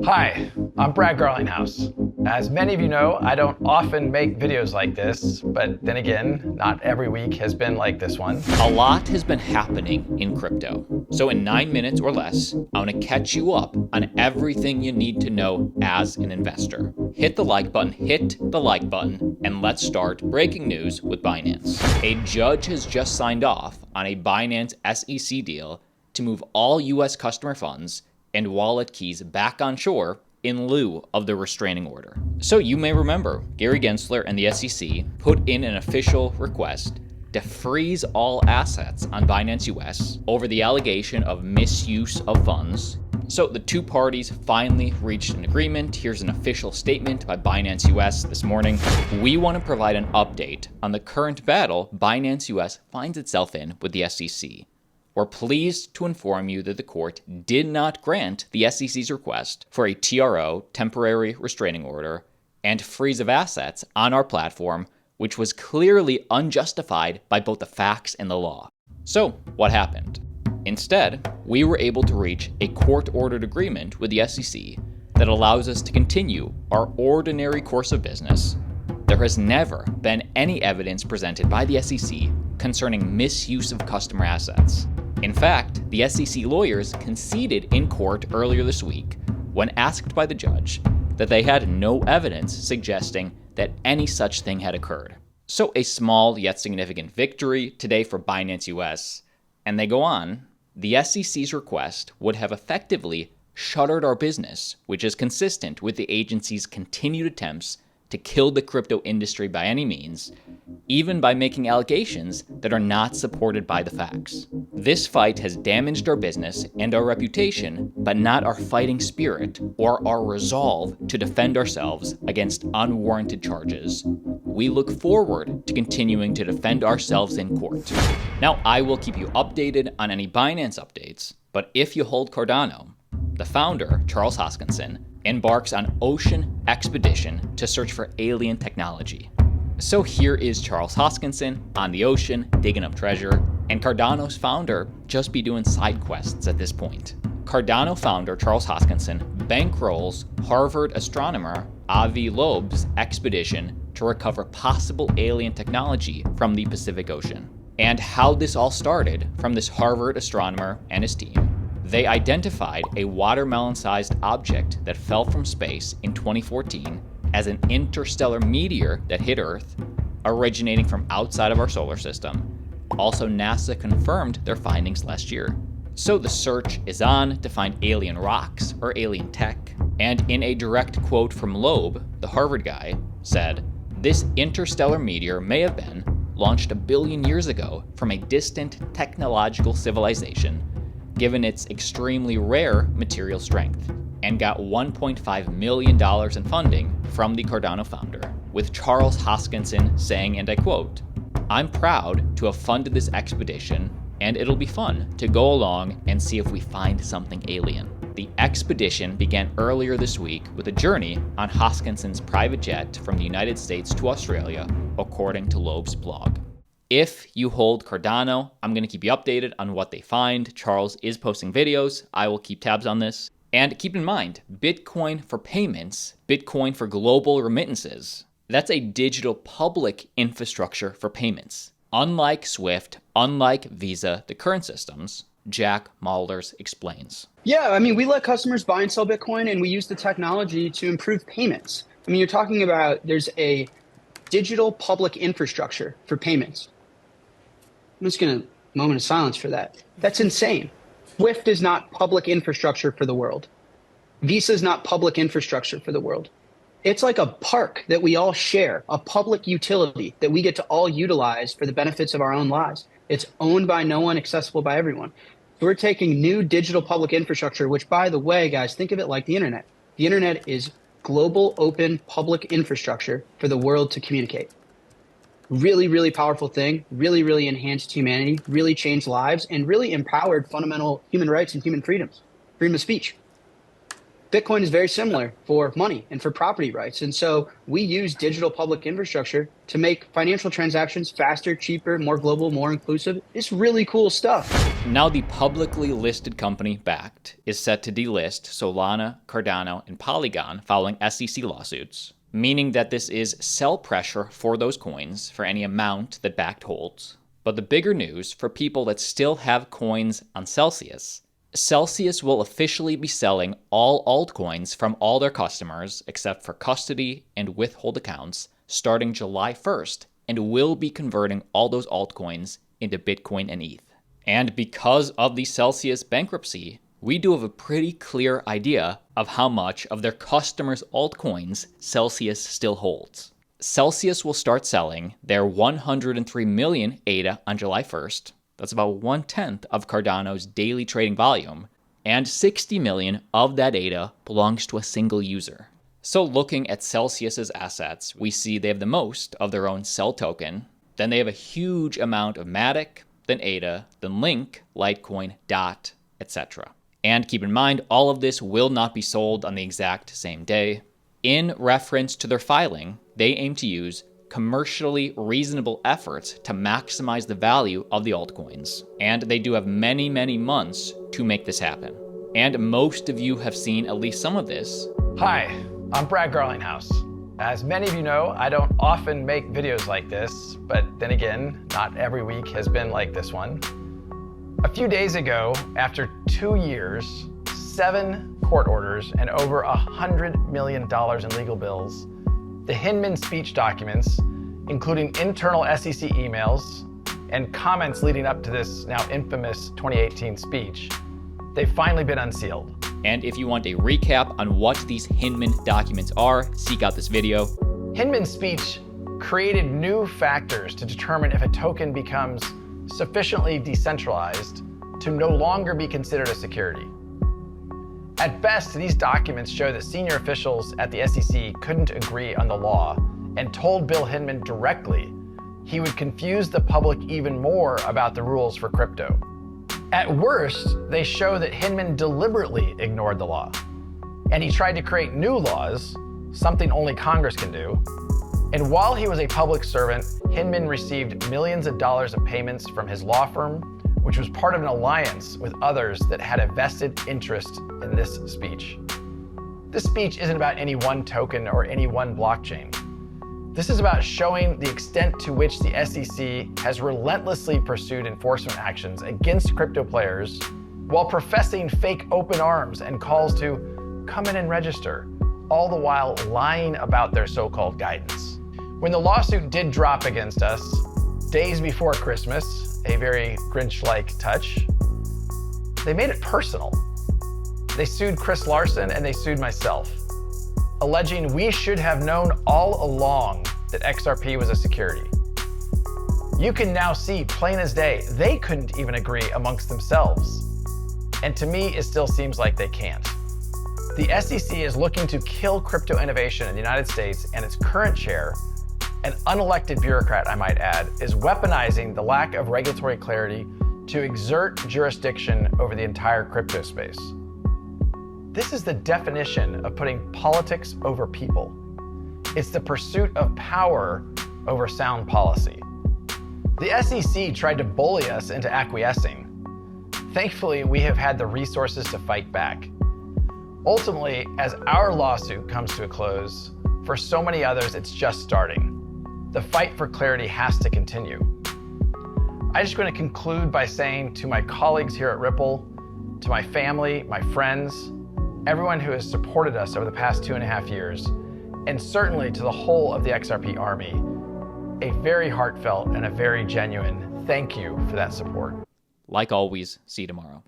Hi, I'm Brad Garlinghouse. As many of you know, I don't often make videos like this, but then again, not every week has been like this one. A lot has been happening in crypto. So in 9 minutes or less, I want to catch you up on everything you need to know as an investor. Hit the like button, and let's start breaking news with Binance. A judge has just signed off on a Binance SEC deal to move all US customer funds and wallet keys back on shore in lieu of the restraining order. So you may remember Gary Gensler and the SEC put in an official request to freeze all assets on Binance US over the allegation of misuse of funds. So the two parties finally reached an agreement. Here's an official statement by Binance US this morning. We want to provide an update on the current battle Binance US finds itself in with the SEC. We're pleased to inform you that the court did not grant the SEC's request for a TRO, temporary restraining order, and freeze of assets on our platform, which was clearly unjustified by both the facts and the law. So, what happened? Instead, we were able to reach a court-ordered agreement with the SEC that allows us to continue our ordinary course of business. There has never been any evidence presented by the SEC concerning misuse of customer assets. In fact, the SEC lawyers conceded in court earlier this week when asked by the judge that they had no evidence suggesting that any such thing had occurred. So a small yet significant victory today for Binance US. And they go on, the SEC's request would have effectively shuttered our business, which is consistent with the agency's continued attempts to kill the crypto industry by any means, even by making allegations that are not supported by the facts. This fight has damaged our business and our reputation, but not our fighting spirit or our resolve to defend ourselves against unwarranted charges. We look forward to continuing to defend ourselves in court. Now, I will keep you updated on any Binance updates, but if you hold Cardano, the founder, Charles Hoskinson, embarks on ocean expedition to search for alien technology. So here is Charles Hoskinson on the ocean digging up treasure, and Cardano's founder just be doing side quests at this point. Cardano founder Charles Hoskinson bankrolls Harvard astronomer Avi Loeb's expedition to recover possible alien technology from the Pacific Ocean. And how this all started from this Harvard astronomer and his team. They identified a watermelon-sized object that fell from space in 2014 as an interstellar meteor that hit Earth, originating from outside of our solar system. Also, NASA confirmed their findings last year. So the search is on to find alien rocks or alien tech. And in a direct quote from Loeb, the Harvard guy, said, "This interstellar meteor may have been launched 1 billion years ago from a distant technological civilization, given its extremely rare material strength, and got $1.5 million in funding from the Cardano founder, with Charles Hoskinson saying, and I quote, "I'm proud to have funded this expedition, and it'll be fun to go along and see if we find something alien." The expedition began earlier this week with a journey on Hoskinson's private jet from the United States to Australia, according to Loeb's blog. If you hold Cardano, I'm going to keep you updated on what they find. Charles is posting videos. I will keep tabs on this. And keep in mind, Bitcoin for payments, Bitcoin for global remittances, that's a digital public infrastructure for payments. Unlike SWIFT, unlike Visa, the current systems, Jack Malders explains. Yeah, I mean, we let customers buy and sell Bitcoin, and we use the technology to improve payments. I mean, you're talking about there's a digital public infrastructure for payments. I'm just going to moment of silence for that. That's insane. SWIFT is not public infrastructure for the world. Visa is not public infrastructure for the world. It's like a park that we all share, a public utility that we get to all utilize for the benefits of our own lives. It's owned by no one, accessible by everyone. So we're taking new digital public infrastructure, which, by the way, guys, think of it like the internet. The internet is global, open, public infrastructure for the world to communicate. Really, really powerful thing, really, really enhanced humanity, really changed lives, and really empowered fundamental human rights and human freedoms, freedom of speech. Bitcoin is very similar for money and for property rights. And so we use digital public infrastructure to make financial transactions faster, cheaper, more global, more inclusive. It's really cool stuff. Now the publicly listed company Bakkt is set to delist Solana, Cardano, and Polygon following SEC lawsuits, meaning that this is sell pressure for those coins for any amount that Bakkt holds. But the bigger news for people that still have coins on Celsius will officially be selling all altcoins from all their customers except for custody and withhold accounts starting July 1st and will be converting all those altcoins into Bitcoin and ETH. And because of the Celsius bankruptcy, we do have a pretty clear idea of how much of their customers' altcoins Celsius still holds. Celsius will start selling their 103 million ADA on July 1st. That's about 1/10 of Cardano's daily trading volume, and 60 million of that ADA belongs to a single user. So looking at Celsius's assets, we see they have the most of their own Cell token, then they have a huge amount of MATIC, then ADA, then Link, Litecoin, DOT, etc. And keep in mind, all of this will not be sold on the exact same day. In reference to their filing, they aim to use commercially reasonable efforts to maximize the value of the altcoins. And they do have many, many months to make this happen. And most of you have seen at least some of this. Hi, I'm Brad Garlinghouse. As many of you know, I don't often make videos like this, but then again, not every week has been like this one. A few days ago, after 2 years, 7 court orders, and over $100 million in legal bills, the Hinman speech documents, including internal SEC emails and comments leading up to this now infamous 2018 speech, they've finally been unsealed. And if you want a recap on what these Hinman documents are, seek out this video. Hinman's speech created new factors to determine if a token becomes sufficiently decentralized to no longer be considered a security. At best, these documents show that senior officials at the SEC couldn't agree on the law and told Bill Hinman directly he would confuse the public even more about the rules for crypto. At worst, they show that Hinman deliberately ignored the law, and he tried to create new laws, something only Congress can do. And while he was a public servant, Hinman received millions of dollars of payments from his law firm, which was part of an alliance with others that had a vested interest in this speech. This speech isn't about any one token or any one blockchain. This is about showing the extent to which the SEC has relentlessly pursued enforcement actions against crypto players while professing fake open arms and calls to come in and register, all the while lying about their so-called guidance. When the lawsuit did drop against us, days before Christmas, a very Grinch-like touch, they made it personal. They sued Chris Larson and they sued myself, alleging we should have known all along that XRP was a security. You can now see plain as day, they couldn't even agree amongst themselves. And to me, it still seems like they can't. The SEC is looking to kill crypto innovation in the United States, and its current chair, an unelected bureaucrat I might add, is weaponizing the lack of regulatory clarity to exert jurisdiction over the entire crypto space. This is the definition of putting politics over people. It's the pursuit of power over sound policy. The SEC tried to bully us into acquiescing. Thankfully, we have had the resources to fight back. Ultimately, as our lawsuit comes to a close, for so many others, it's just starting. The fight for clarity has to continue. I just want to conclude by saying to my colleagues here at Ripple, to my family, my friends, everyone who has supported us over the past 2.5 years, and certainly to the whole of the XRP Army, a very heartfelt and a very genuine thank you for that support. Like always, see you tomorrow.